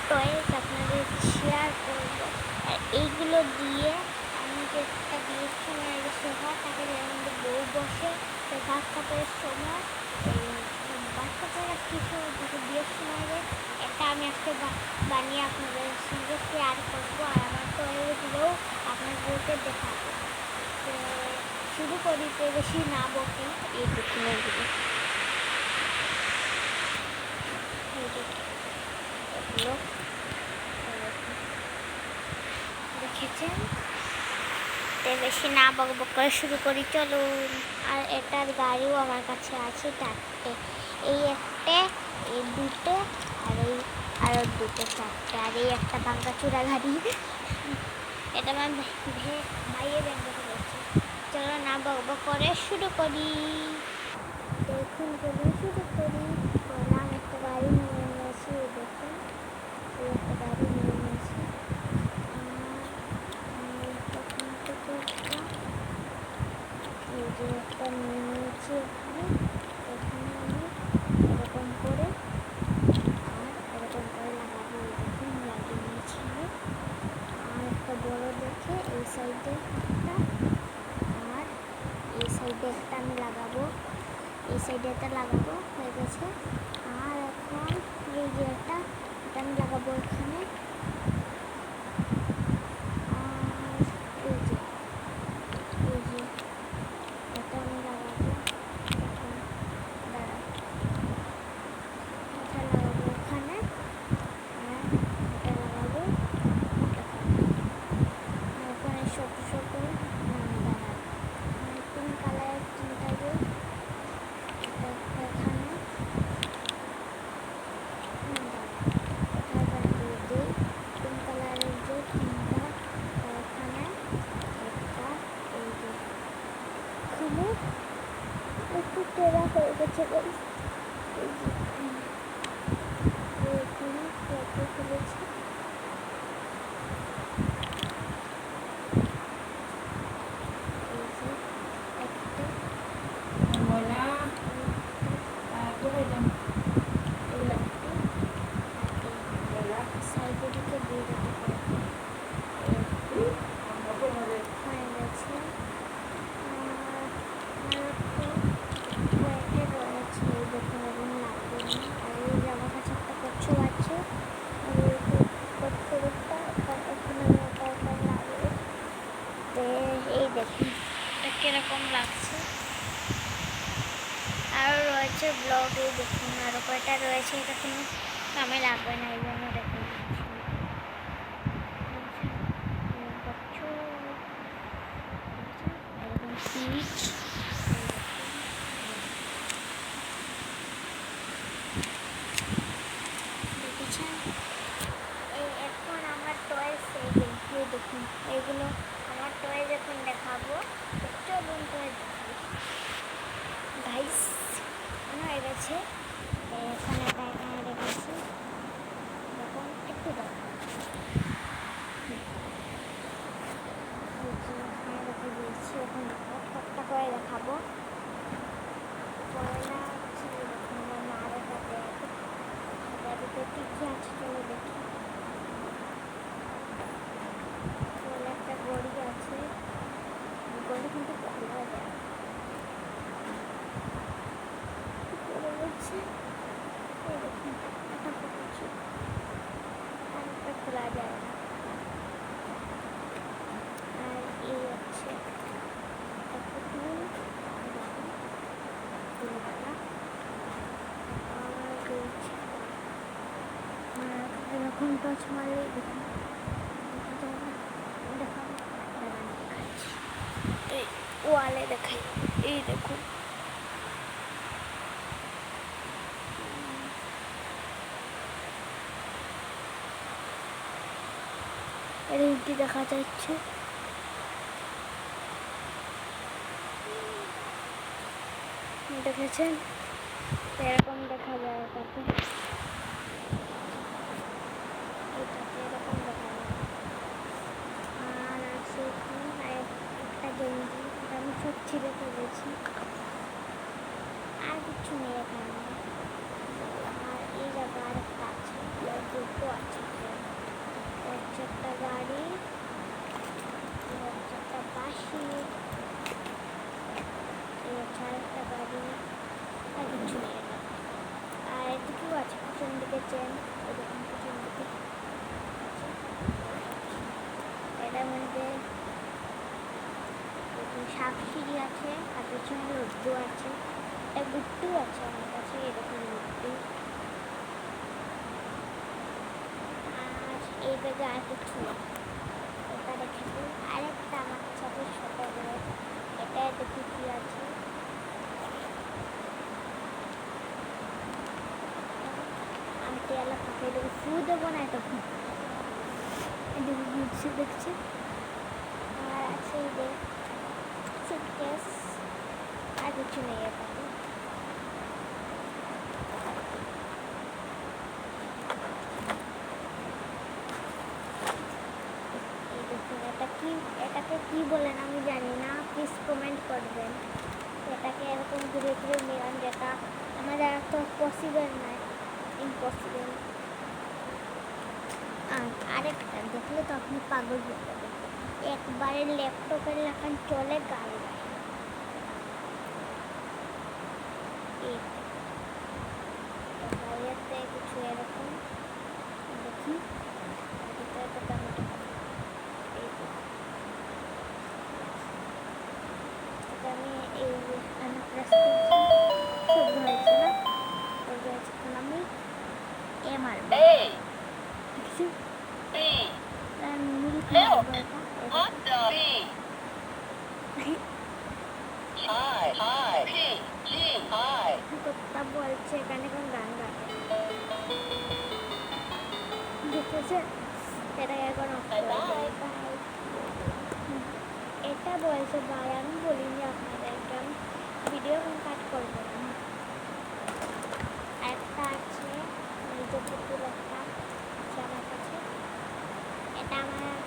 Toys আপনাদের share করব। আর এইগুলো দিয়ে আমি যে একটা বিয়ের সময় সোফা থাকে যার মধ্যে বউ বসে, ভাত কাপড়ের সময় ভাত কাপড় কিছু বিয়ের সময় এটা আমি আজকে বানিয়ে আপনাদের সঙ্গে শেয়ার করবো। আর আমার টয়েসগুলোও আপনাদেরকে দেখাবো। তো শুরু করিতে বেশি না বকে, এই দেখুন এগুলো এগুলো দেখেছেন। তো বেশি না বক বক করে শুরু করি, চলুন। আর এটার গাড়িও আমার কাছে আছে 4টে, এই একটা, এই 2টে, আর এই আরও 2টে, 4টে। আর এই একটা ভাঙ্গাচুরা গাড়ি, এটা আমার ভাইয়ের ব্যাংকে রয়েছে। চলো না বক বক করে শুরু করি। দেখুন চলুন শুরু করি। বললাম একটা গাড়ি নিয়ে নিয়েছি, দেখুন এই একটা গাড়ি নিয়ে নিয়েছি। এই যে একটা নিয়ে নিয়েছি এখানে, এখানে আমি এরকম করে আর এরকম করে লাগাবো। দেখুন লাগিয়ে নিয়েছি আমি। আর একটা বড় দেখে এই সাইডে একটা, আর এই সাইডে একটা আমি লাগাবো, এই সাইডে একটা লাগাবো, হয়ে গেছে। আর এখন এই যে এটা আমি লাগাবো এখানে। আর এই যে এটা আমি লাগাবো এখানে, দাঁড়া, এটা লাগাবো এখানে, আর এটা লাগাবো এখানে ছোট ছোট। দাঁড়া, পিঙ্ক কালারের তিনটা যে এখানে, পিঙ্ক কালারের যে তিনটা এখানে, একটা এই যে এখানে একটু টেরা হয়ে গেছে এই যে এখানে কেটে ফেলেছি। এই যে একটা সাইডের দিকে দিয়ে দিতে পারবো, হয়ে গেছে। কয়েকটা রয়েছে, এই দেখুন এবং লাগবে না। আর এই যে আমার কাছে একটা কচ্ছপ আছে, কচ্ছপটা এখানে লাগবে। তো এই দেখুন এটা কিরকম লাগছে। আরও রয়েছে ব্লগ, এই দেখুন আরও কয়টা রয়েছে, এটা কোনো কামে লাগবে না, এই জন্য দেখুন এরকম সুইচ। দেখেছেন, এই এখন আমার টয়েস, এই দেখুন এইগুলো আমার টয়েস এখন দেখাবো। চলুন টয়েস দেখাবো গাইস। হয়ে গেছে, এখানে এখানে রেখেছি, এখন একটু দেখা রেখে দিয়েছি। এখন একটা করে দেখাবো, পয়লা ছিল দেখুন আমার মারও কাটে, এটার ভিতরে কী কী আছে চলো দেখি। পয়লা একটা গড়ি আছে, গড়ি কিন্তু খোলা যায়, এই দেখুন একটা পড়েছি, আর একটা খোলা যায় না। আর এই হচ্ছে একটা পুতুল, পুতুলওয়ালা। আর এরকম টচ মারলে দেখুন দেখা যায় না, দেখাবো দেখাচ্ছি, এই ওয়ালে দেখাই, এই দেখুন রিলটি দেখা যাচ্ছে। দেখেছেন এরকম দেখা যায়, তাতে এটাতে এরকম দেখা যায়। আর আছে এখানে একটা গেঞ্জি, এটা আমি সব ছিঁড়ে ফেলেছি, আর কিছু নেই এখানে। আর এই জায়গা আর একটা আছে, দুটো আছে। কিচেন, এরকম কিচেন দিকে এটার মধ্যে শাক সিঁড়ি আছে, আর পেছনে লড্ডু আছে, একটা গুট্টু আছে আমার কাছে, এরকম গুট্টু। আর এই ব্যাগে আর কিছু নেই, এটা রেখে দিই। আরেকটা আমার কাছে আছে ছোটো ব্যাগ, এটা দেখি কি আছে। আমি তেলা পাঠিয়ে দেবো, ফু দেবো না এটা ঘুরছে দেখছি। আর আছে এই যে সুটকেস, আর কিছু নেই এটাতে। এই দেখুন এটাকে কি বলেন আমি জানি না, প্লিজ কমেন্ট করবেন। এটাকে এরকম ঘুরে ঘুরে মেলান, যেটা আমাদের তো পসিবল নয়, ইম্পসিবল। আরেকটা দেখলে তো আপনি পাগল হয়ে যাবেন, একবারে ল্যাপটপের লেখান চলে গায়ে গায়ে। বাইরেতে কিছু এরকম দেখি, ভিতরে তো টমেটো আমি এই আমি প্রেস করছি, শুদ্ধ হয়েছে না, এখন আমি এ মারব কিছু মিল খাওয়াবো। এটা বলছে এখানে কোন গান গাবে, দেখেছে এটা এখন এটা বলছে ভাই, আমি বলিনি আপনাদেরকে, আমি ভিডিও কাট করবো না। একটা আছে নিজের পুতুল, একটা আছে আমার কাছে। এটা আমার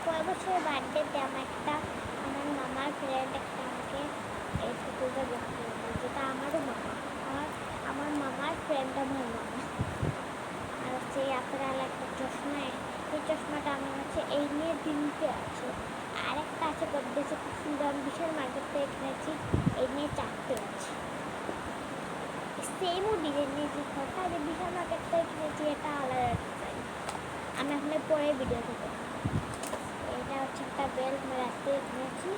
কয় বছর বার্থডেতে আমার মামার ফ্রেন্ড একটা আমাকে এই পুতুলটা দেখতে হবে, যেটা আমারও মামা, আমার মামার ফ্রেন্ড আমার মামা। আর হচ্ছে আপনার একটা চশমা, এই চশমাটা আমার কাছে এই নিয়ে 3টে আছে। আরেকটা আছে গদ্দেশে, খুব সুন্দর, আমি বিশাল মার্কেট থেকে কিনেছি, এই নিয়ে 4টে আছে। সেমও ডিজাইন নিয়েছি, কথা যে বিশাল মার্কেট থেকে কিনেছি, এটা আলাদা ডিজাইন, আমি এখন পরে ভিডিও দেবো। এটা হচ্ছে একটা বেল্ট, আমি রাস্তায় কিনেছি।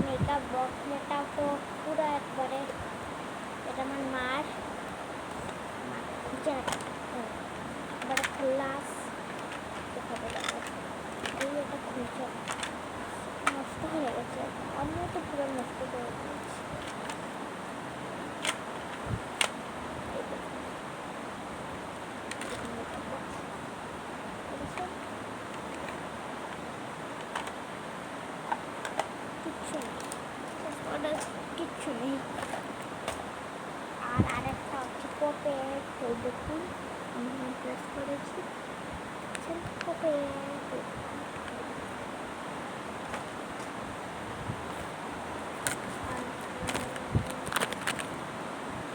মেকআপ বক্স, মেকআপ তো পুরো একবারে, এটা আমার মার বড় ক্লাস এই এটা খুলছে, নষ্ট হয়ে গেছে, আমিও তো পুরো নষ্ট করে দিয়েছি। কিচ্ছু নেই। আর আরেকটা হচ্ছে পপেট, এই দেখুন আমি প্রেস করেছি, পপেট।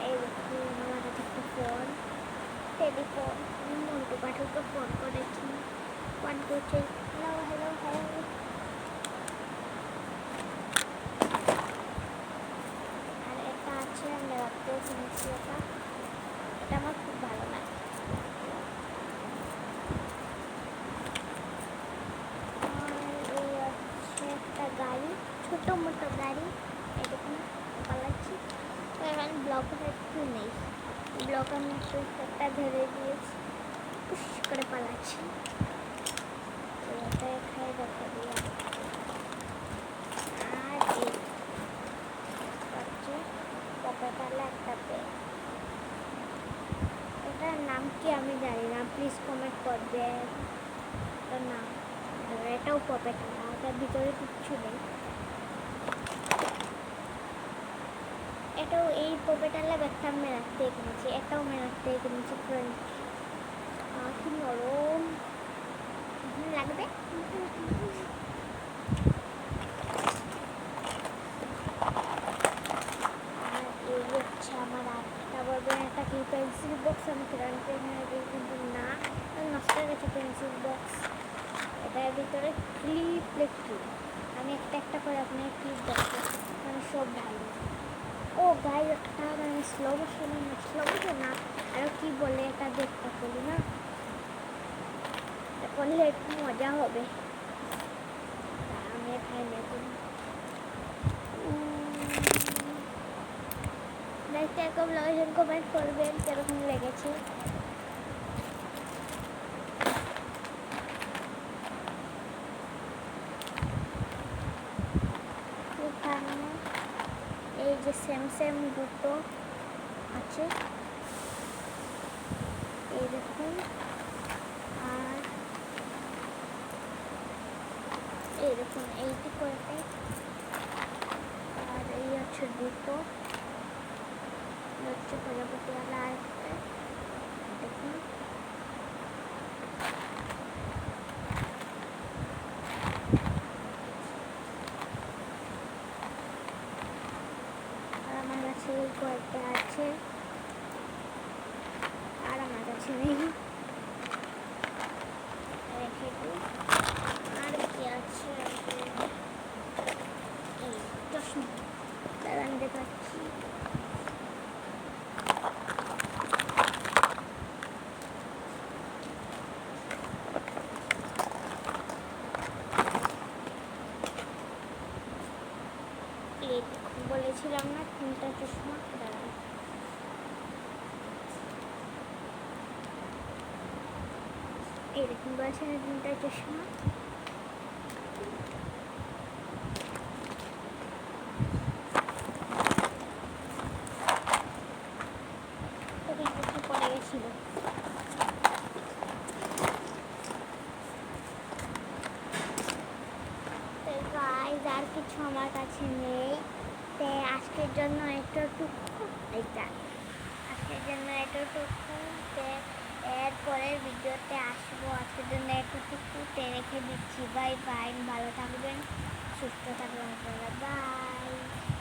এই দেখুন আমার কাছে একটা ফোন, টেলিফোন, আমি মন্টু পাঠককে ফোন করেছি, 1 2 3 হ্যালো হ্যালো হ্যালো। আর এটা আছে আমি রাত্রেও কিনেছি, এটা আমার খুব ভালো লাগে। আর এই হচ্ছে একটা গাড়ি, ছোটো মোটো গাড়ি, এরকম পালাচ্ছি। তো এখন ব্লকের একটু নেই, ব্লক আমি একটু একটা ধরে দিয়েছি, পুশ করে পালাচ্ছি। এটা খাই রেখে দিই। আর এই হচ্ছে পকেটওয়ালা একটা পেন, এটার নাম কি আমি জানি না, প্লিজ কমেন্ট করবেন এটার নাম। এটাও পকেটওয়ালা, এটার ভিতরে কিচ্ছু নেই। এটাও এই পকেটওয়ালা ব্যাগটা আমি রাখতে কিনেছি, এটাও আমি রাখতে কিনেছি ফ্রেন্ড। কি নরম লাগবে। আর এই হচ্ছে আমার আরেকটা বলবেন একটা কি পেন্সিল বক্স, আমি কিনতে কিন্তু না, নষ্ট হয়ে গেছে পেন্সিল বক্স। এটার ভিতরে ক্লিপ লিখি, আমি একটা একটা করে আপনার ক্লিপ দেখবো, মানে সব ঢালি। ও গাইস একটা মানে স্লো মোশন না আর কি বলে এটা দেখতে পারি না করলে একটু মজা হবে আমি এখানে দেখুন দেখতে একদম লোকেশন কমেন্ট করবেন কিরকম লেগেছে এখানে এই যে সেম দুটো আছে এই দেখুন আর এই দেখুন এইটি করতে আর এই হচ্ছে দুটো হচ্ছে প্রজাপতিওয়ালা আসবে দেখুন আর আমার কাছে এই কয়েকটা আছে আর আমার কাছে নেই রেখে দিই আর কি আছে এই চশমা দাঁড়ান দেখাচ্ছি বলেছিলাম না তিনটা চশমা দাঁড়ান এরকম বলছেন তিনটা চশমা পড়ে গেছিল আর কিছু আমার কাছে নেই তো আজকের জন্য এতটুকু এটা আজকের জন্য এতটুকু এর পরের ভিডিওতে আসবো আজকের জন্য এতটুকুতে রেখে দিচ্ছি বাই বাই ভালো থাকবেন সুস্থ থাকবেন বাই।